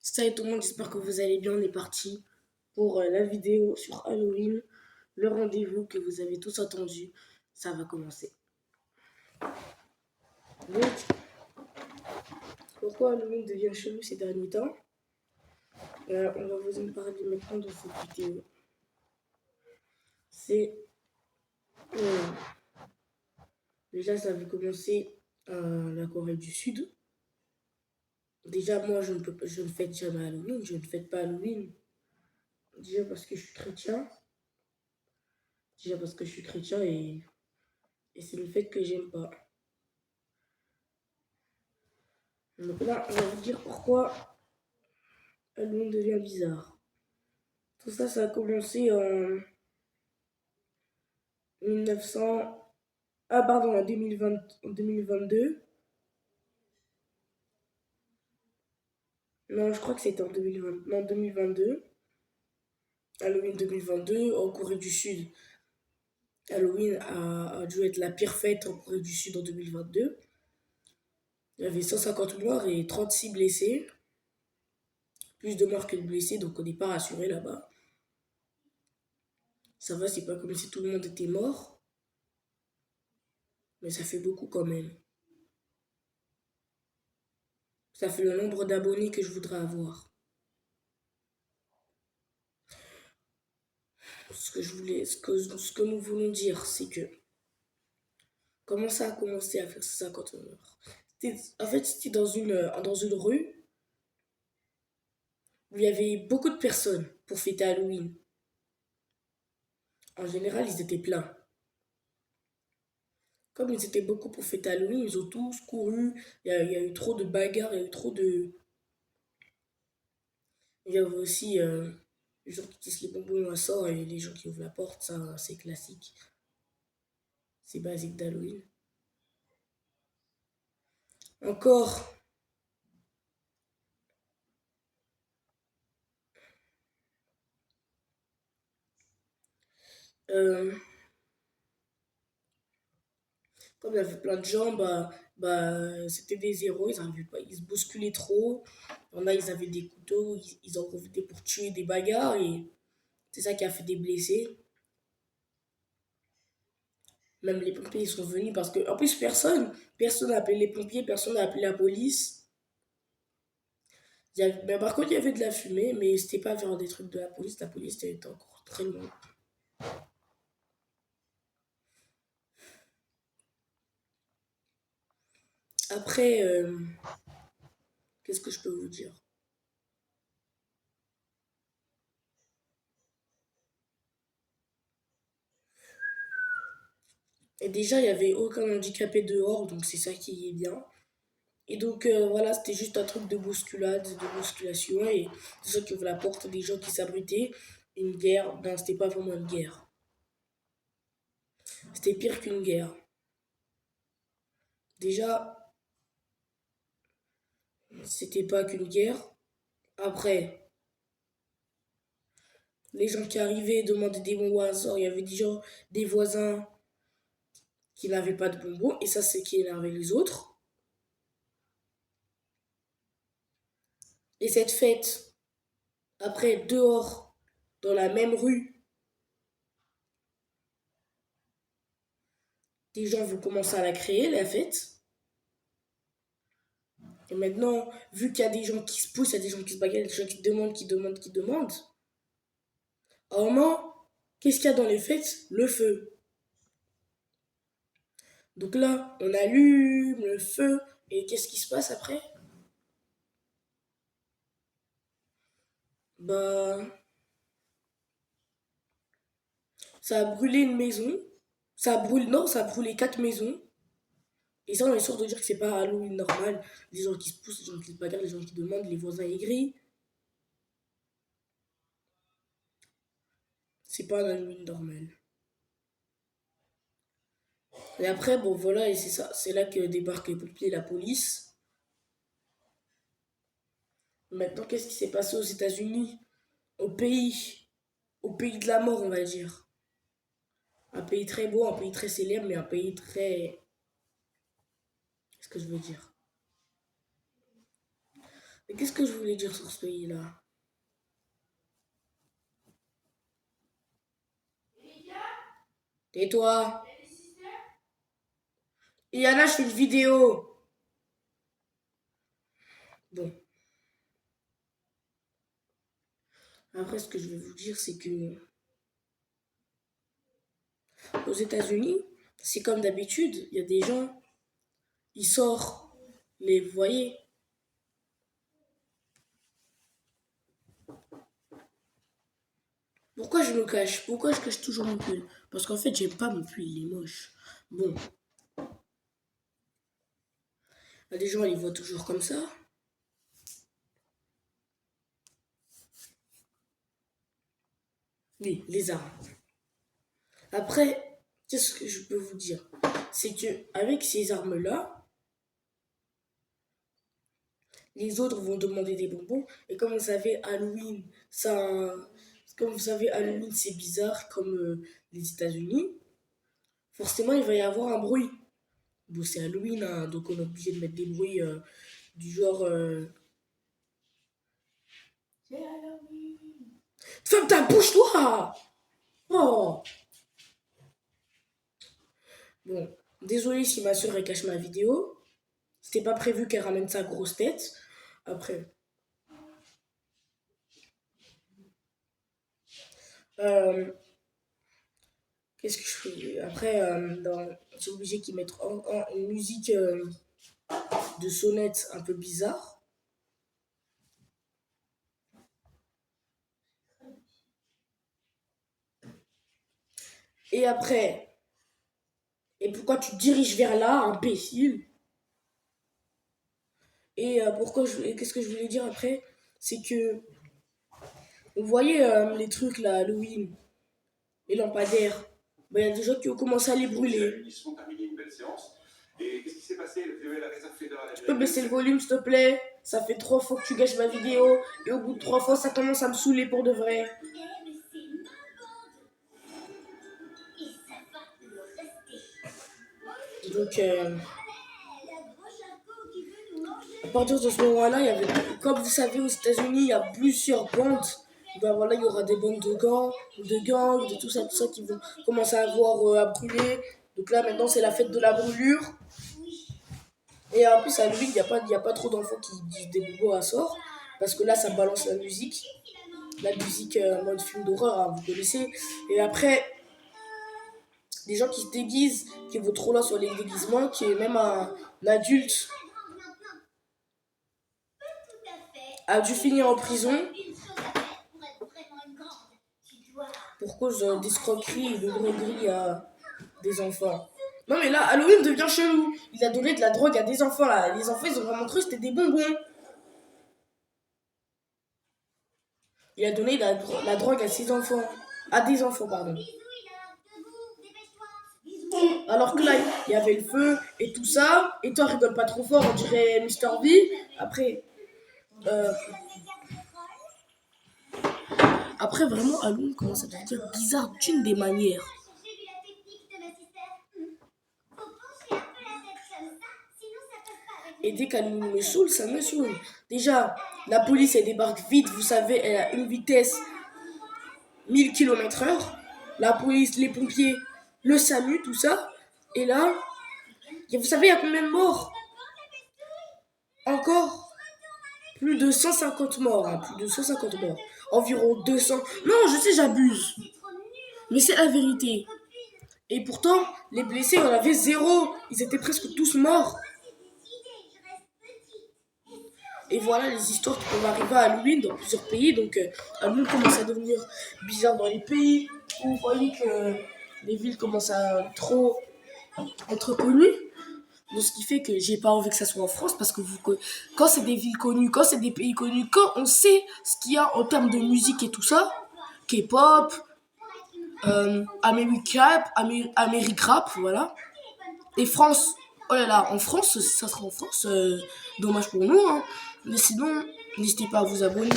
Salut tout le monde, j'espère que vous allez bien. On est parti pour la vidéo sur Halloween, le rendez-vous que vous avez tous attendu. Ça va commencer. Donc, pourquoi Halloween devient chelou ces derniers temps? On va vous en parler maintenant dans cette vidéo. C'est euh, déjà ça avait commencé à la Corée du Sud. Déjà moi je ne fête jamais Halloween, je ne fête pas Halloween. Déjà parce que je suis chrétien. Déjà parce que je suis chrétien et c'est une fête que j'aime pas. Donc là, on va vous dire pourquoi Halloween devient bizarre. Tout ça, ça a commencé en 1900... Ah pardon, en 2020, en 2022. Non, je crois que c'était en 2020, non, 2022. Halloween 2022 en Corée du Sud. Halloween a dû être la pire fête en Corée du Sud en 2022. Il y avait 150 morts et 36 blessés. Plus de morts que de blessés, donc on n'est pas rassuré là-bas. Ça va, c'est pas comme si tout le monde était mort, mais ça fait beaucoup quand même. Ça fait le nombre d'abonnés que je voudrais avoir. Ce que nous voulons dire, c'est que comment ça a commencé à faire 50 honneurs. En fait, c'était dans une rue où il y avait beaucoup de personnes pour fêter Halloween. En général, ils étaient pleins. Comme ils étaient beaucoup pour fêter Halloween, ils ont tous couru. Il y a eu trop de bagarres, il y a eu trop de... Il y avait aussi les gens qui tissent les bonbons à sort et les gens qui ouvrent la porte, ça c'est classique. C'est basique d'Halloween. Encore, euh, comme il y avait plein de gens, c'était des héros, ils arrivaient pas, ils se bousculaient trop. Il y en a, ils avaient des couteaux, ils en profitaient pour tuer des bagarres et c'est ça qui a fait des blessés. Même les pompiers, ils sont venus parce que, en plus, personne n'a appelé les pompiers, personne n'a appelé la police. Mais par contre, il y avait de la fumée, mais c'était pas vers des trucs de la police. La police était encore très loin. Après, qu'est-ce que je peux vous dire? Et déjà, il n'y avait aucun handicapé dehors, donc c'est ça qui est bien. Et donc voilà, c'était juste un truc de bousculade, de bousculation, et des gens qui ouvrent la porte, des gens qui s'abritaient. Une guerre, non, c'était pas vraiment une guerre. C'était pire qu'une guerre. Déjà, c'était pas qu'une guerre. Après, les gens qui arrivaient demandaient des bonbons à sort. Il y avait des gens, des voisins qui n'avaient pas de bonbons, et ça, c'est qui énervait les autres. Et cette fête, après, dehors, dans la même rue, des gens vont commencer à la créer, la fête. Et maintenant, vu qu'il y a des gens qui se poussent, il y a des gens qui se bagarrent, il y a des gens qui demandent, qui demandent, qui demandent. À un moment, qu'est-ce qu'il y a dans les fêtes? Le feu. Donc là, on allume le feu. Et qu'est-ce qui se passe après? Bah, ça a brûlé une maison. Non, ça a brûlé quatre maisons. Et ça, on est sûr de dire que c'est pas Halloween normal. Les gens qui se poussent, les gens qui se bagarrent, les gens qui demandent, les voisins aigris. C'est pas un Halloween normal. Et après, bon voilà, et c'est ça. C'est là que débarquent les pompiers et la police. Maintenant, qu'est-ce qui s'est passé aux États-Unis? Au pays, au pays de la mort, on va dire. Un pays très beau, un pays très célèbre, mais un pays très... Qu'est-ce que je veux dire? Mais qu'est-ce que je voulais dire sur ce pays-là? Tais-toi. Et Yana, je fais une vidéo. Bon. Après, ce que je vais vous dire, c'est que aux États-Unis, c'est comme d'habitude, il y a des gens, ils sortent, vous voyez. Pourquoi je me cache? Pourquoi je cache toujours mon pull? Parce qu'en fait, j'aime pas mon pull, il est moche. Bon. Il y a des gens, ils voient toujours comme ça. Oui, les armes. Après, qu'est-ce que je peux vous dire? C'est que avec ces armes-là, les autres vont demander des bonbons. Et comme vous savez, Halloween, comme vous savez, Halloween, c'est bizarre comme les États-Unis. Forcément, il va y avoir un bruit. Bon, c'est Halloween, hein, donc on est obligé de mettre des bruits du genre. C'est Halloween. Ferme ta bouche, toi! Oh! Bon, désolé si ma soeur elle cache ma vidéo. C'était pas prévu qu'elle ramène sa grosse tête. Après. Euh, Qu'est-ce que je fais? Après, j'ai obligé qu'ils mettent une musique de sonnette un peu bizarre. Et après, et pourquoi tu te diriges vers là, imbécile? Et qu'est-ce que je voulais dire après? C'est que, vous voyez les trucs là, Halloween, les lampadaires, ben, il y a des gens qui ont commencé à les brûler. Tu peux baisser le volume s'il te plaît? Ça fait 3 fois que tu gâches ma vidéo et au bout de 3 fois ça commence à me saouler pour de vrai. Donc à partir de ce moment-là, il y avait, comme vous savez aux États-Unis, il y a plusieurs bandes. Ben voilà, il y aura des bandes de gangs, de tout ça qui vont commencer à avoir à brûler. Donc là maintenant c'est la fête de la brûlure. Et en plus à Halloween, il y a pas trop d'enfants qui disent des bobos à sort. Parce que là ça balance la musique. La musique mode film d'horreur, hein, vous connaissez. Et après, des gens qui se déguisent, qui vont trop loin sur les déguisements, qui est même un adulte a dû finir en prison pour cause d'escroquerie et de droguerie à des enfants. Non mais là, Halloween devient chelou. Il a donné de la drogue à des enfants là. Les enfants, ils ont vraiment cru que c'était des bonbons. Il a donné la drogue à ses enfants. À des enfants, pardon. Alors que là, il y avait le feu et tout ça. Et toi, rigole pas trop fort, on dirait Mister V. Après, après vraiment, Halloween commence à devenir bizarre d'une des manières. Et dès qu'Halloween me saoule, ça me saoule. Déjà, la police, elle débarque vite, vous savez, elle a une vitesse 1000 km/h. La police, les pompiers, le SAMU, tout ça. Et là, vous savez, il y a combien de morts? Encore plus de 150 morts, hein, plus de 150 morts. Environ 200. Non, je sais, j'abuse. Mais c'est la vérité. Et pourtant, les blessés, on avait 0. Ils étaient presque tous morts. Et voilà les histoires qui peuvent arriver à Halloween dans plusieurs pays. Donc, Halloween commence à devenir bizarre dans les pays où vous voyez que les villes commencent à trop être connues. Donc, ce qui fait que j'ai pas envie que ça soit en France parce que quand c'est des villes connues, quand c'est des pays connus, quand on sait ce qu'il y a en termes de musique et tout ça, K-pop, Amérique rap, voilà. Et France, oh là là, en France, ça sera en France, dommage pour nous, hein. Mais sinon, n'hésitez pas à vous abonner.